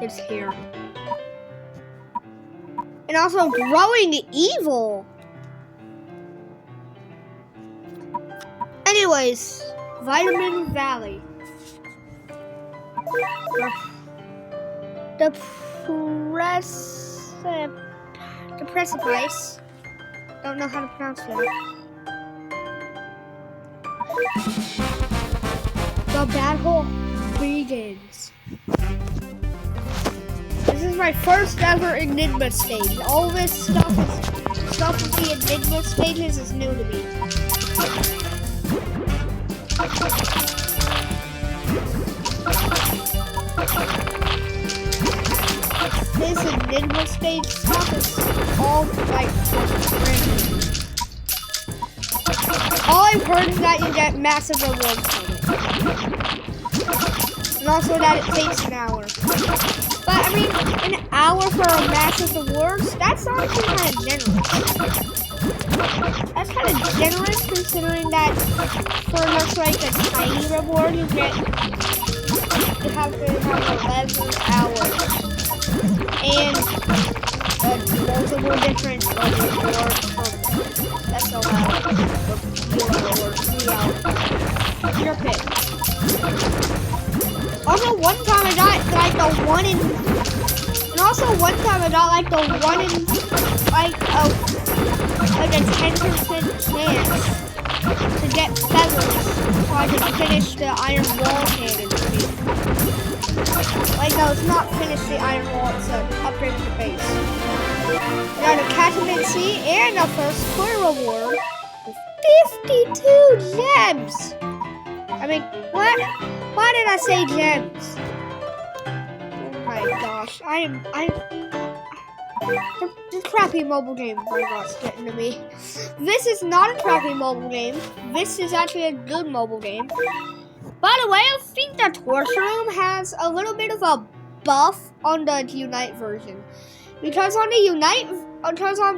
It's here. And also growing evil. Anyways, Vitamin Valley. The precipice. Don't know how to pronounce that. The battle begins. This is my first ever Enigma stage. All this stuff with the Enigma stages is new to me. This Enigma stage stuff is all like random. All I've heard is that you get massive rewards from it. And also that it takes an hour. But I mean, an hour for a massive rewards, that's honestly kind of generous. That's kind of generous considering that for just like a tiny reward you have to have 11 hours. And multiple different rewards from that's a lot. Your pick. Also, one time I got like the one in, and also one time I got like the one in, like a 10% chance to get feathers, so I could finish the iron wall cannon. Like no, it's not finish the iron wall; it's an upgrade to the base. I got a Catapult C and a first clear reward with 52 gems. I mean, what? Why did I say gems? Oh my gosh, the crappy mobile game robot's getting to me. This is not a crappy mobile game. This is actually a good mobile game. By the way, I think the torture room has a little bit of a buff on the Unite version. Because on the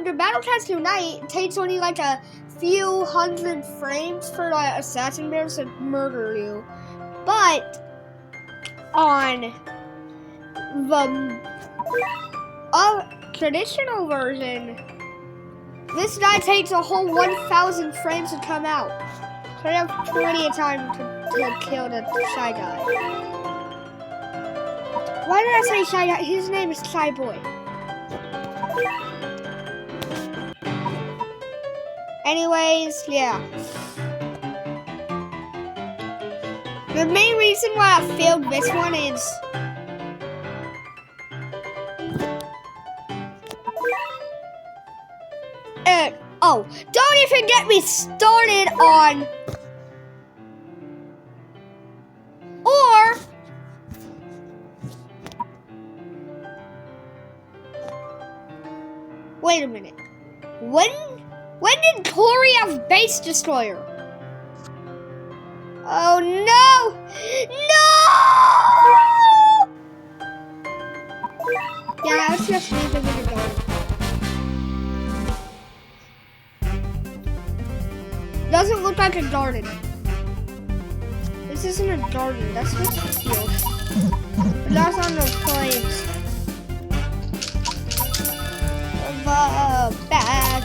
the Battle Test Unite, it takes only like a few hundred frames for the assassin bears to murder you. But on the traditional version, this guy takes a whole 1,000 frames to come out. So I have plenty of time to kill the Shy Guy. Why did I say Shy Guy? His name is Shy Boy. Anyways, yeah. The main reason why I failed this one is oh, don't even get me started on wait a minute. When did Tori have Base Destroyer? Oh no! No! Yeah, let's just leave them in the garden. Doesn't look like a garden. This isn't a garden, that's just a field. But that's on the plains. Bad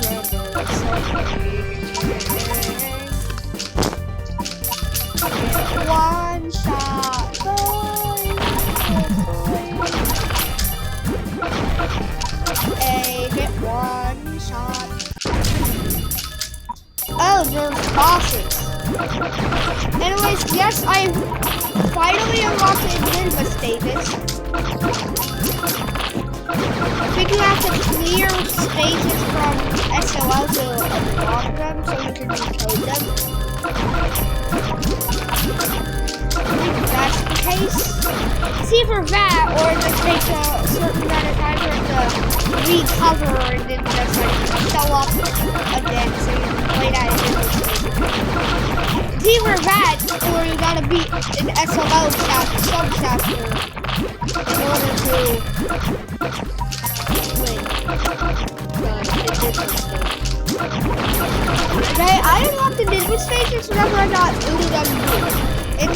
one shot get one shot. Oh, there's bosses. Anyways, yes, I finally unlocked the Enigma status. I think you have to clear stages from SOL to unlock them so you can decode them. I think that's the case. It's either that or it just takes a certain amount of time for it to recover and then just like show up again so you can play that individual stage. It's either that or you gotta beat an SOL sub-chapter in order to okay, I unlocked the Enigma stages whenever I got UW. And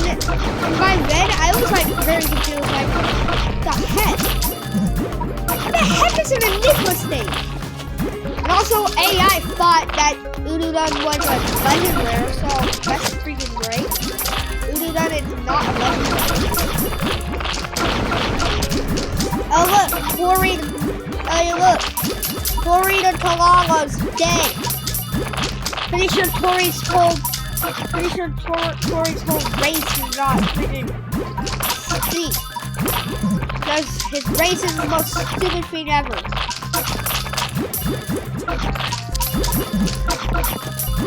by then, I was like very confused, like, what the heck? stage. And also, AI thought that Ududun was a legend rare, so that's freaking great. Ududun is not a legend rare. Oh look, Tori the Talala's dead. Pretty sure Tori's whole race is not freaking steep. Because his race is the most stupid thing ever.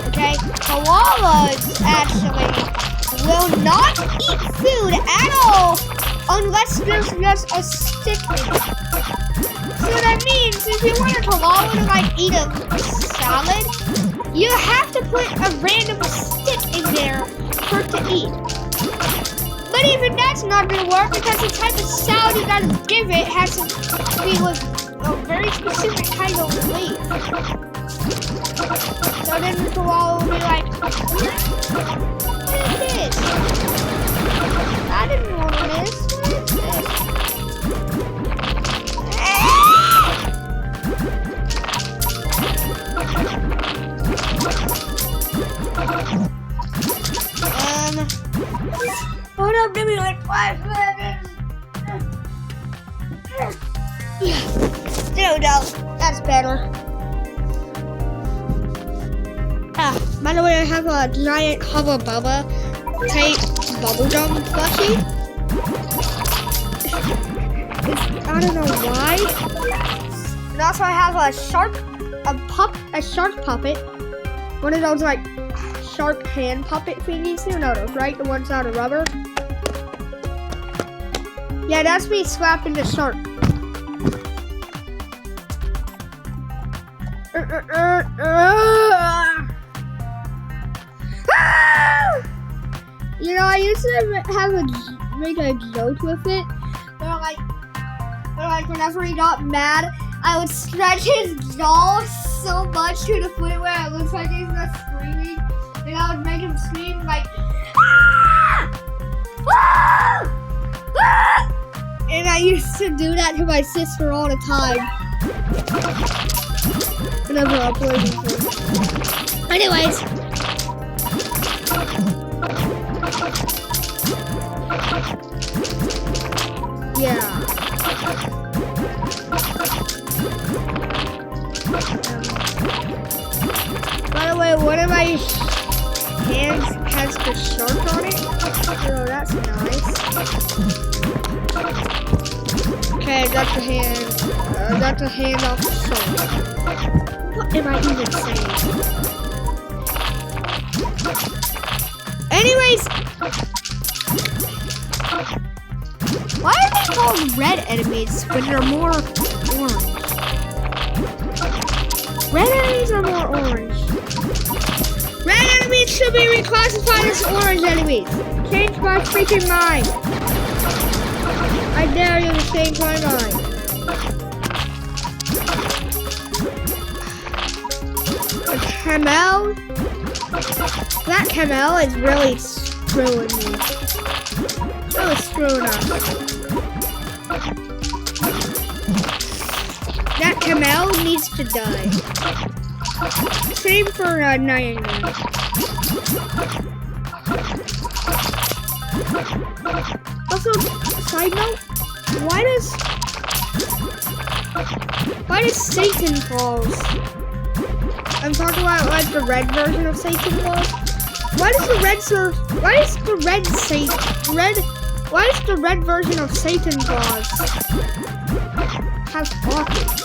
Okay, koalas actually will not eat food at all unless there's just a stick in it. So that means if you want a koala to like eat a salad, you have to put a random stick in there for it to eat. But even that's not gonna work because the type of salad you gotta give it has to be with a very specific kind of leaf. So then the koala will be like, what is this? I didn't want this. What is this? Hold up, give me like 5 minutes. There we go. That's better. By the way, I have a giant Hubba Bubba type bubblegum plushie. I don't know why. And also I have a shark puppet. One of those like shark hand puppet thingies. You know those, right? The ones out of rubber. Yeah, that's me slapping the shark. You know, I used to make a joke with it. Where like whenever he got mad, I would stretch his jaw so much to the point where it looks like he's not screaming, and I would make him scream like, ah! Ah! Ah! And I used to do that to my sister all the time. Whenever I played with her. Anyways. Yeah. By the way, one of my hands has the shark on it. Oh, that's nice. Okay, I got the hand. I got the hand off the shark. What am I even saying? Anyways, why are they called red enemies when they're more orange? Red enemies are more orange. Red enemies should be reclassified as orange enemies. Change my freaking mind. I dare you to change my mind. The camel? That camel is really screwing me. Really screwing up. That camel needs to die. Same for Nyandam. Also, side note, why does Satan Claus? I'm talking about like the red version of Satan Claus. Why does the red version of Satan Claus have pockets?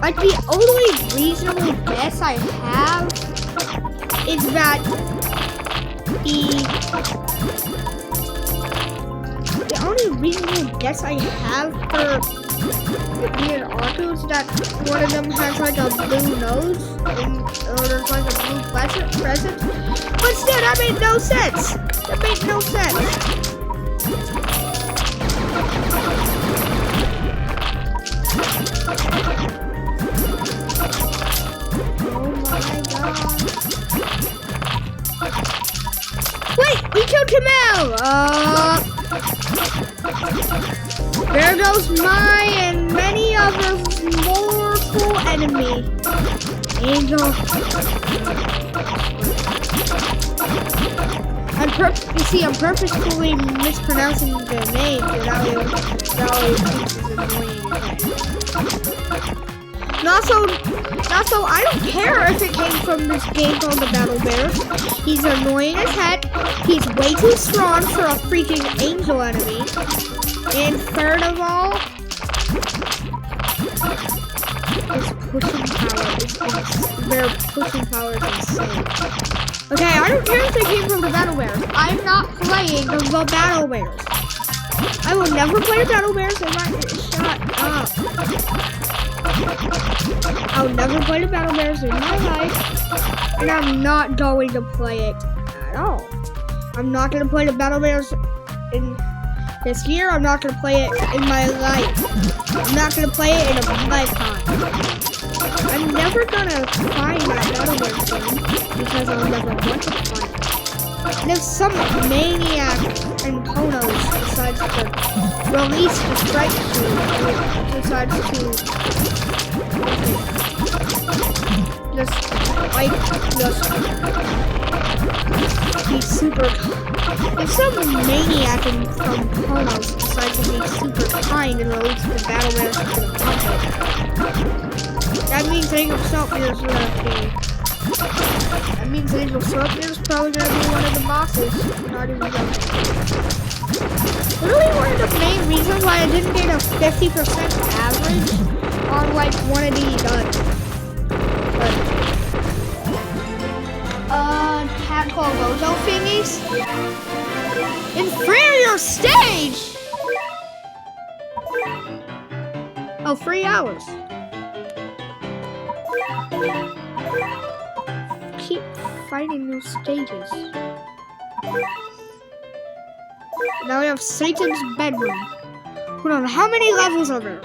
Like the only reasonable guess I have is that the only reasonable guess I have for being Arthur is that one of them has like a blue nose or there's like a blue present. But still, that made no sense. That made no sense. Wait, we killed Camille! There goes my and many others' enemy. Angel. You see, I'm purposefully mispronouncing their name, so that way thinks it's annoying. And also, I don't care if it came from this game called the Battle Bears. He's annoying as heck. He's way too strong for a freaking angel enemy. And third of all, his pushing power is insane. Their pushing power is insane. Okay, I don't care if they came from the Battle Bears. I'm not playing the Battle Bears. I will never play the Battle Bears. Shut up. I'll never play the Battle Bears in my life. And I'm not going to play it at all. I'm not going to play the Battle Bears in this year. I'm not going to play it in my life. I'm not going to play it in a lifetime. I'm never going to find that Battle Bears game because I'll never want to find it. And if some maniac in Ponos decides to release the strike suit, decides to just be super. If some maniac from Ponos decides to be super kind and release the Battle Bears to the public, that means Angel Soapbeer is gonna be. That means Angel Soapbeer is probably gonna be one of the bosses. Not even joking. Literally one of the main reasons why I didn't get a 50% average on like one of these guns. Cat called Rojo thingies. Inferior stage. Oh, 3 hours. Keep finding new stages. Now we have Satan's bedroom. Hold on, how many levels are there?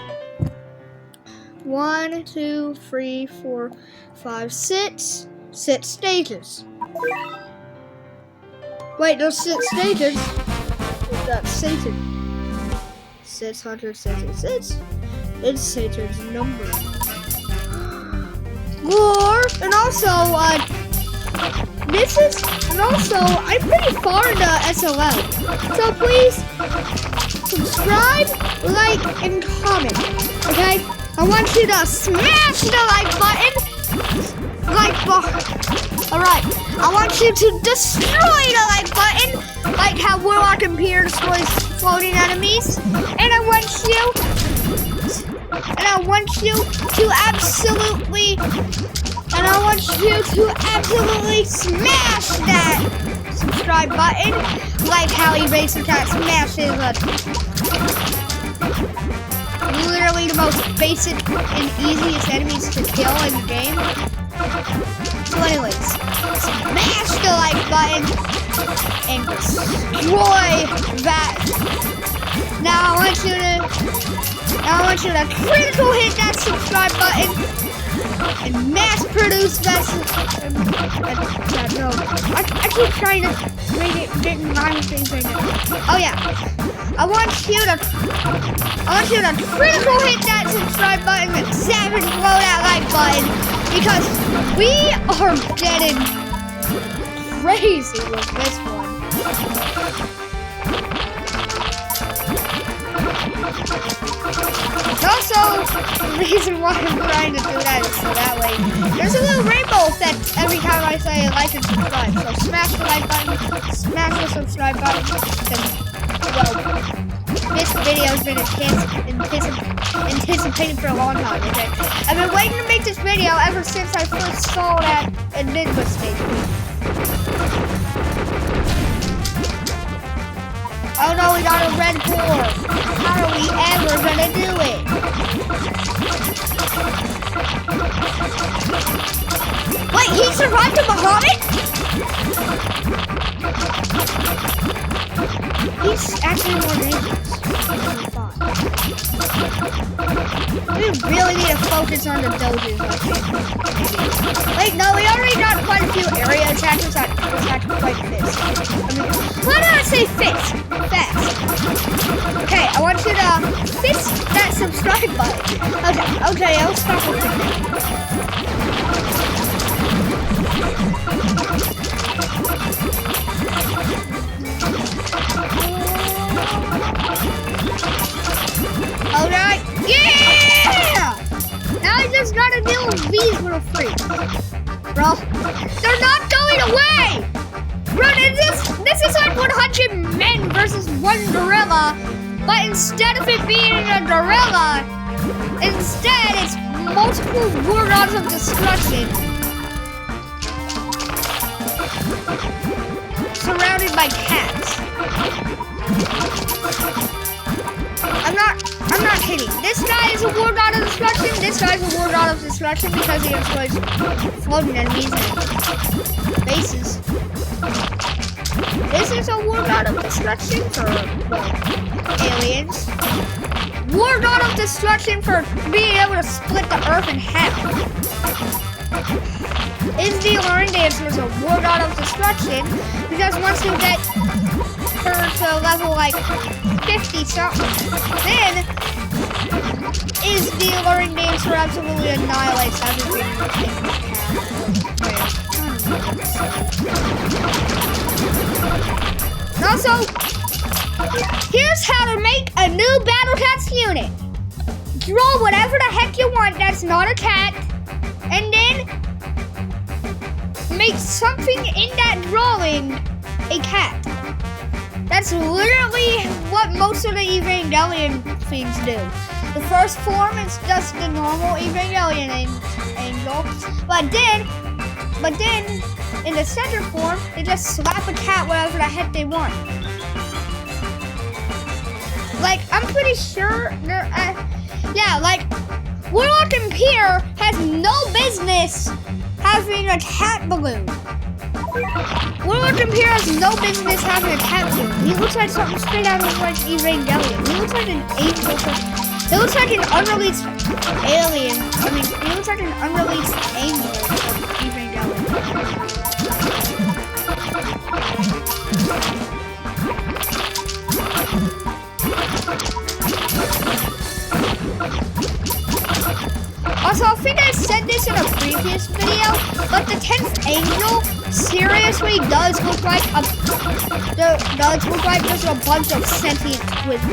1, 2, 3, 4, 5, 6. 6 stages. Wait, those 6 stages? That's Satan. 666. It's Satan's number. More, and also, I'm pretty far into SLL. So please, subscribe, like, and comment, okay? I want you to smash the like button. Alright, I want you to destroy the like button, like how Warlock and Pierre destroys floating enemies. And I want you to absolutely smash that subscribe button, like how Eraser Cat smashes literally the most basic and easiest enemies to kill in the game. So anyways, smash the like button and destroy that. Now I want you to critical hit that subscribe button and mass produce that. No, I keep trying to make it get in line with things right now. Oh yeah, I want you to critical hit that subscribe button and savage blow that like button. Because we are getting crazy with this one. Also, the reason why I'm trying to do that is so that way there's a little rainbow effect every time I say like and subscribe. So smash the like button, smash the subscribe button, and well, this video has been anticipated for a long time, okay? I've been waiting to make this video ever since I first saw that Enigma stage. Oh no, we got a red core. How are we ever gonna do it? Wait, he survived the Bahamut? He's actually more dangerous. We really need to focus on the doges. Wait, no, we already got quite a few area attackers that attack quite fast. Why did I say fast? Fast. Okay, I want you to fist that subscribe button. Okay, I'll stop with that. Alright, yeah! Now I just gotta deal with these little freaks. Bro, they're not going away! Bro, this is like 100 men versus one gorilla, but instead of it being a gorilla, instead it's multiple war gods of destruction surrounded by cats. I'm not kidding. This guy is a war god of destruction. This guy is a war god of destruction because he destroys floating enemies and bases. This is a war god of destruction for aliens. War god of destruction for being able to split the earth in half. Is the Alluring Dancers a war god of destruction because once you get her to level like 50 something, then is the Alluring Dancer absolutely annihilates everything. And also, here's how to make a new Battle Cats unit. Draw whatever the heck you want that's not a cat, and then make something in that drawing a cat. That's literally what most of the Evangelion things do. The first form is just the normal Evangelion angel, but then in the center form, they just slap a cat wherever the heck they want. Like, I'm pretty sure they're, like, Warlock and Pier has no business having a cat balloon. Warlock and Pier has no business having a cat balloon. He looks like something straight out of like Evangelion. He looks like an angel. He looks like an unreleased alien. I mean, he looks like an unreleased angel from Evangelion. Also, I think I said this in a previous video, but the 10th angel seriously does look like just a bunch of sentient squiggles.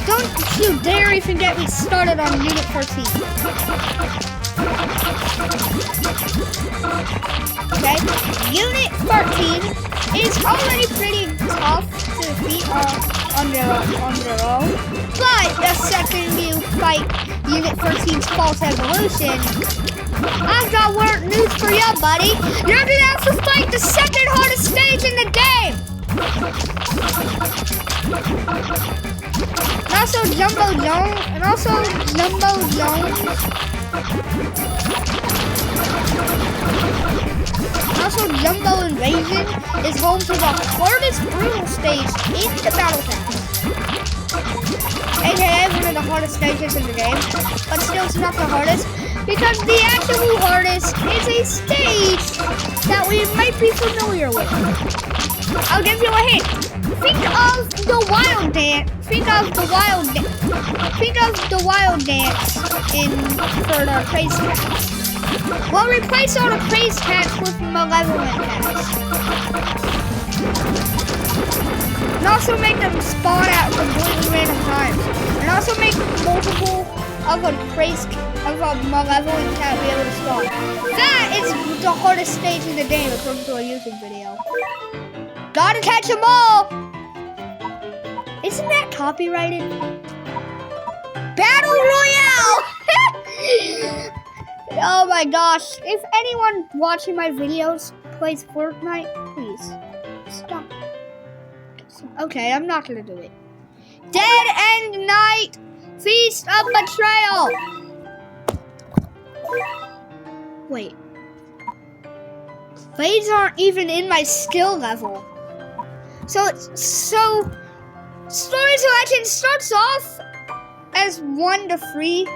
Don't you dare even get me started on Unit 13. Okay, Unit 13 is already pretty tough to defeat on their own, but the second you fight Unit 13's false evolution, I've got word news for you, buddy. You're gonna have to fight the second hardest stage in the game. And also Jumbo Jones. Also, Jumbo Invasion is home to the hardest brutal stage in the Battle Pass. AKA one of the hardest stages in the game, but still it's not the hardest because the actual hardest is a stage that we might be familiar with. I'll give you a hint. Think of the wild dance. Think of the wild dance for the crazy cats. We'll replace all the crazy cats with malevolent cats. And also make them spawn at completely random times. And also make multiple of a malevolent cat be able to spawn. That is the hardest stage in the game according to a YouTube video. Gotta catch them all! Isn't that copyrighted? Battle Royale! Oh my gosh. If anyone watching my videos plays Fortnite, please stop. Okay, I'm not gonna do it. Dead End Night! Feast of Betrayal! Wait. Blades aren't even in my skill level. So Story Selection starts off as 1 to 3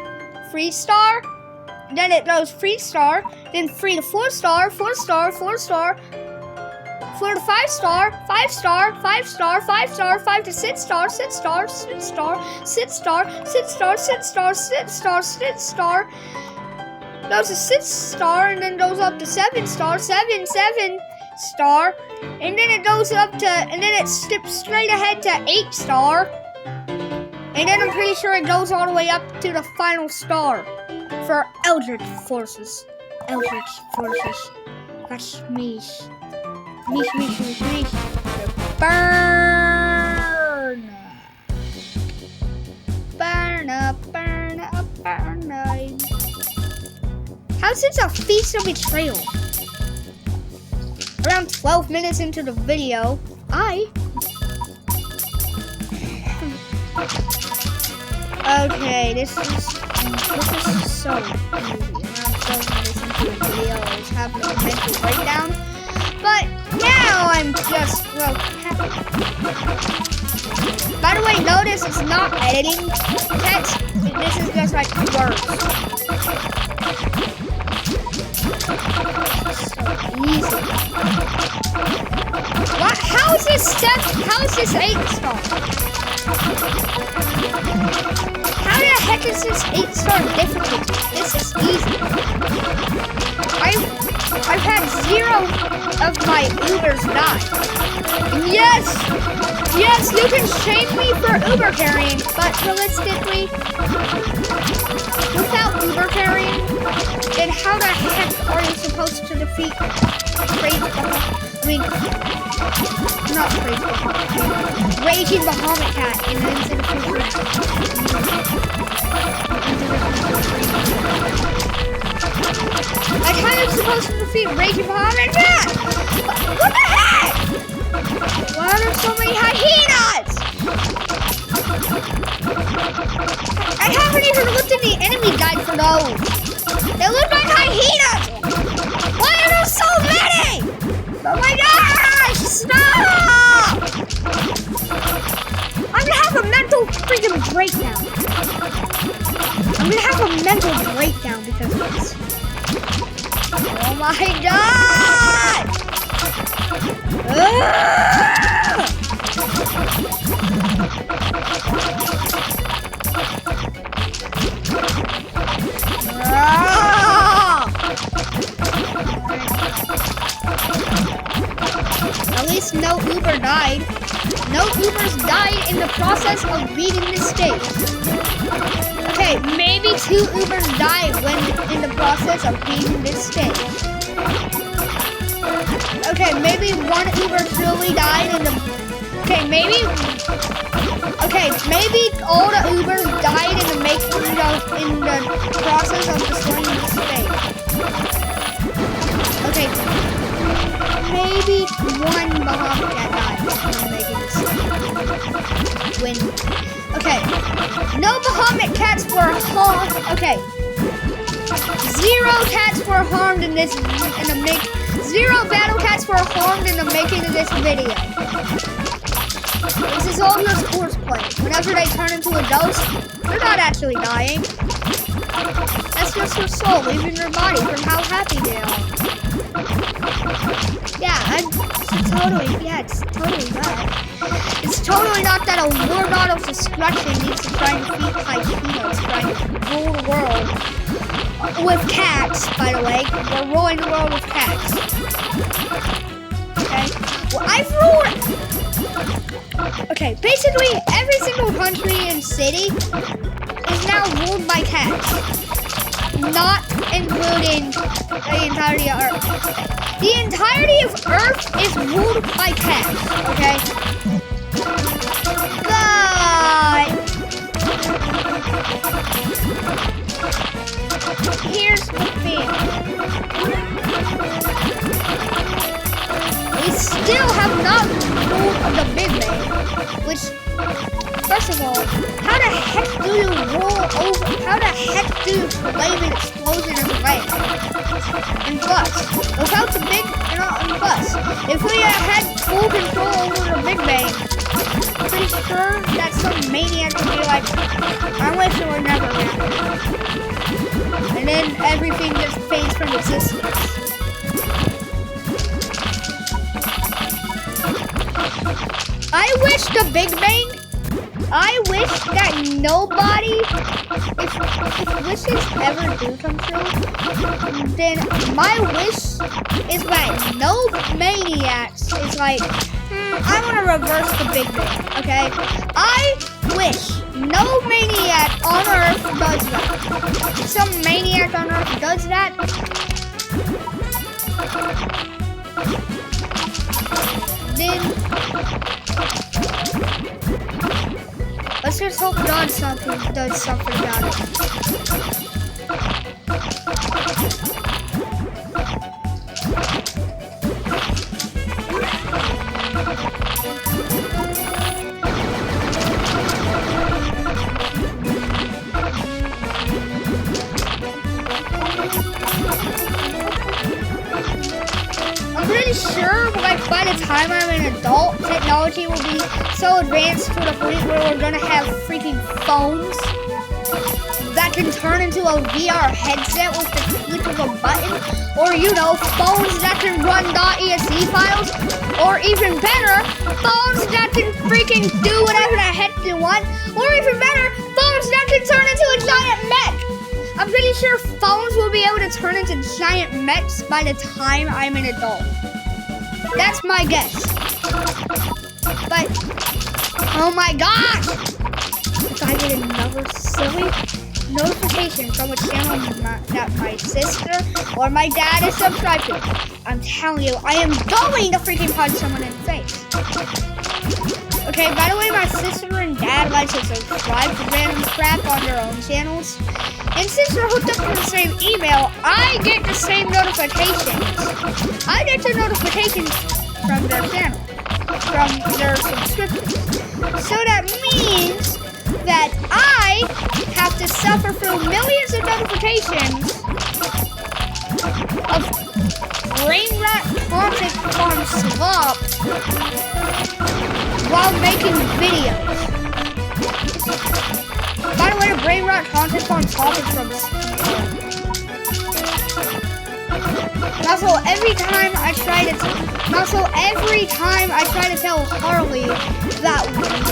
star. Then it goes 3 star, then 3 to 4 star, 4 star, 4 star, For the 5-star, 5-star, 5-star, 5-star, 5 to 6-star, 6-star, 6-star, 6-star, 6-star, 6-star, 6-star, 6-star. Goes to 6-star and then goes up to 7-star, 7-star, and then it goes up to, and then it skips straight ahead to 8-star, and then I'm pretty sure it goes all the way up to the final star for Eldritch Forces. Eldritch Forces. That's me. Me. Burn! Burn up. How's this a feast of betrayal? Around 12 minutes into the video, Okay, this is so easy. Around 12 minutes into the video, I was having a mental breakdown. But now I'm just, well, happy. By the way, notice it's not editing text. This is just like words. So easy. What? How is this 8-star? How the heck is this 8-star difficult? This is easy. I've had 0 of my Ubers die. Yes, you can shame me for Uber carrying, but realistically, without Uber carrying, then how the heck are you supposed to defeat Raging Bahamut Cat in the Instant Future? Like how you're supposed to defeat Raging Bahamut Cat? What the heck? Why are there so many hyenas? I haven't even looked at the enemy guide for those. They look like hyenas. Why are there so many? Oh my gosh! Stop! I'm gonna have a mental freaking breakdown. Because of this. Oh my god! At least no Uber died. No Ubers died in the process of beating this stage. Okay, maybe 2 Ubers died when in the process of beating this stage. Okay, maybe 1 Uber truly died in the... maybe all the Ubers died in the process of destroying this stage. Okay, maybe 1 Bahamut Cat died when making this win. Okay, no Bahamut Cats were harmed. Okay, 0 cats were harmed in this. 0 battle cats were harmed in the making of this video. This is all your sports play. Whenever they turn into a ghost, they're not actually dying. That's just your soul leaving your body from how happy they are. It's totally bad. It's totally not that a war god of destruction needs to try and defeat hyenas trying to rule the world with cats, by the way. We're ruling the world with cats. Okay? Well, I've ruled... Okay, basically, every single country and city is now ruled by cats. Not including the entirety of Earth. The entirety of Earth is ruled by cats, okay? But here's the thing. We still have not ruled the Big Bang, which, first of all, how the heck do you blame an explosion as a rain? And plus, without the Big, if we had full control over the Big Bang, I'm pretty sure that some maniac would be like, I wish it were never happened. And then everything just fades from existence. I wish the Big Bang. I wish that nobody, if wishes ever do come true, then my wish is that no maniacs is like, I want to reverse the Big Bang, okay? I wish no maniac on Earth does that. If some maniac on Earth does that, then let's just hope God does something about it. I'm pretty sure, like, by the time I'm an adult, technology will be so advanced to the point where we're gonna have freaking phones that can turn into a VR headset with the click of a button, or phones that can run .exe files, or even better, phones that can freaking do whatever the heck you want, or even better, phones that can turn into a giant mech. I'm pretty sure phones will be able to turn into giant mechs by the time I'm an adult. That's my guess. But, oh my gosh! If I get another silly notification from a channel that my sister or my dad is subscribed to, I'm telling you, I am going to freaking punch someone in the face. Okay, by the way, my sister and dad like to subscribe to random crap on their own channels. And since we're hooked up to the same email, I get the same notifications. I get the notifications from their channel, from their subscriptions. So that means that I have to suffer through millions of notifications of brain rot content farm slop while making videos. By the way, the brain rot content farm slop is from Also, every time I try to tell Harley that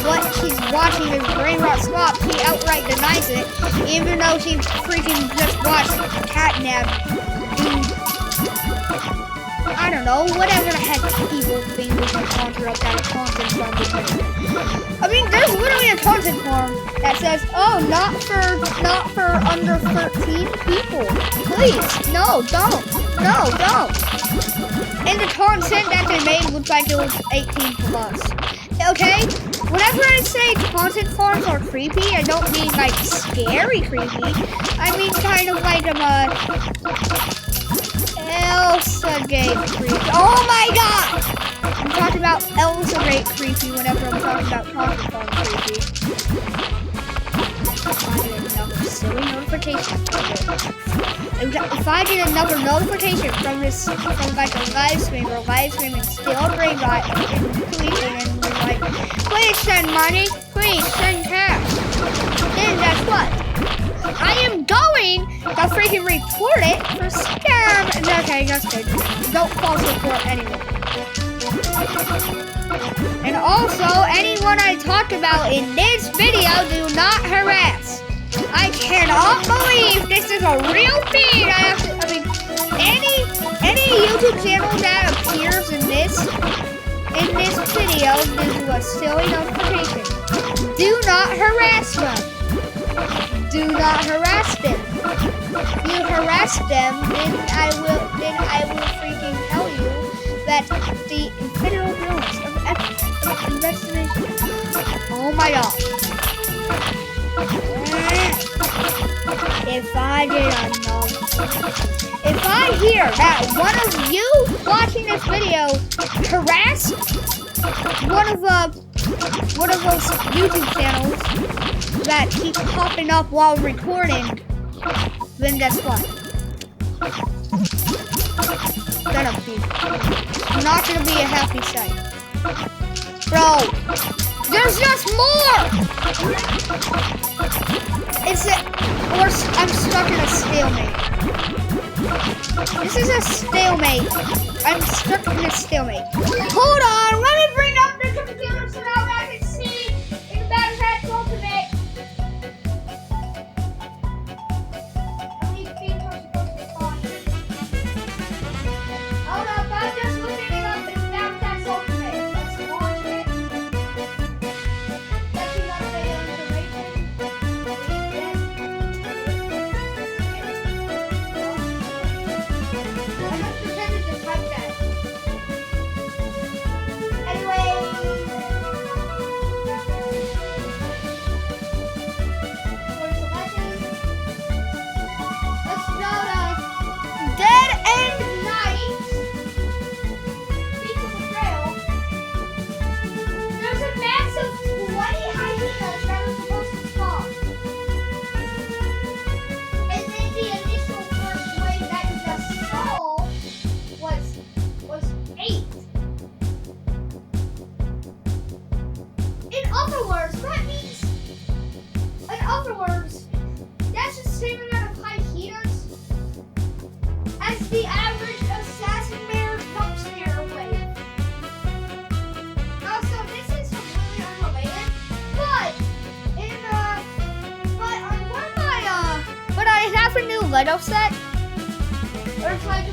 what she's watching is brain rot slop, she outright denies it, even though she freaking just watched Catnap. I don't know, whatever the heck evil thing we can conjure up that content farm is. I mean, there's literally a content farm that says, oh, not for under 13 people. Please, no, don't. No, don't. And the content that they made looked like it was 18 plus. Okay? Whenever I say content farms are creepy, I don't mean like scary creepy. I mean kind of like Elsa Gate creepy. Oh my god! I'm talking about Elsa Gate creepy whenever I'm talking about content farm creepy. Silly notification. If I get another notification from like a live stream or live streaming still brain rot and tweeting and like, please send money, please send cash, then guess what? I am going to freaking report it for scam. Okay, just kidding. Don't false report anyone. And also, anyone I talked about in this video, do not harass. I cannot believe this is a real feed. Any YouTube channel that appears in this video gives you a silly notification. Do not harass them. Do not harass them. If you harass them, then I will freaking tell you that the Federal Bureau of Investigation. Oh my god. If I hear that one of you watching this video harassed one of those YouTube channels that keep popping up while recording, then guess what? Not gonna be a happy sight. Bro, there's just more! I'm stuck in a stalemate. This is a stalemate. I'm stuck in a stalemate. Hold on, let me bring up the computer so that words, that means, in other words, that's the same amount of high heaters as the average assassin bear jump scare wave. Also, this is completely unrelated, but but I have a new Lego set. Or it's like